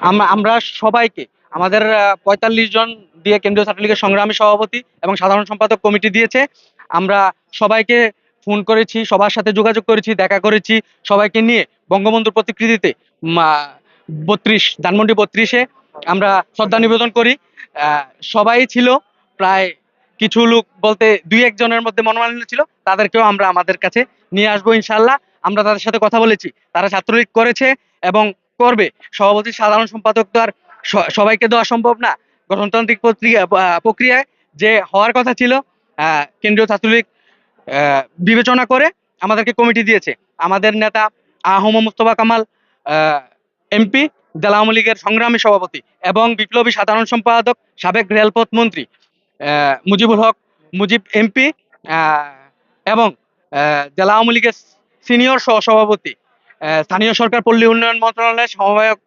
আমরা আমরা সবাইকে আমাদের ৪৫ জন দিয়ে কেন্দ্রীয় ছাত্রলীগের সংগ্রামী সভাপতি এবং সাধারণ সম্পাদক কমিটি দিয়েছে। আমরা সবাইকে ফোন করেছি, সবার সাথে যোগাযোগ করেছি, দেখা করেছি, সবাইকে নিয়ে বঙ্গবন্ধুর প্রতিকৃতিতে ৩২ ধানমন্ডি ৩২-এ আমরা শ্রদ্ধা নিবেদন করি। সবাই ছিল, প্রায় কিছু লোক বলতে ২-১ জনের মধ্যে মনোমালিন্য ছিল, তাদেরকেও আমরা আমাদের কাছে নিয়ে আসবো ইনশাল্লাহ। আমরা তাদের সাথে কথা বলেছি, তারা ছাত্রলীগ করেছে এবং করবে। সভাপতি সাধারণ সম্পাদক তো আর সবাইকে দেওয়া সম্ভব না। গণতান্ত্রিক প্রক্রিয়ায় যে হওয়ার কথা ছিল, কেন্দ্রীয় ছাত্রলীগ বিবেচনা করে আমাদেরকে কমিটি দিয়েছে। আমাদের নেতা আহম মুস্তফা কামাল এমপি, জেলা আওয়ামী লীগের সংগ্রামী সভাপতি এবং বিপ্লবী সাধারণ সম্পাদক, সাবেক রেলপথ মন্ত্রী মুজিবুল হক মুজিব এমপি, এবং জেলা আওয়ামী লীগের সিনিয়র সহ সভাপতি, স্থানীয় সরকার পল্লী উন্নয়ন মন্ত্রণালয়ের সমবায়ক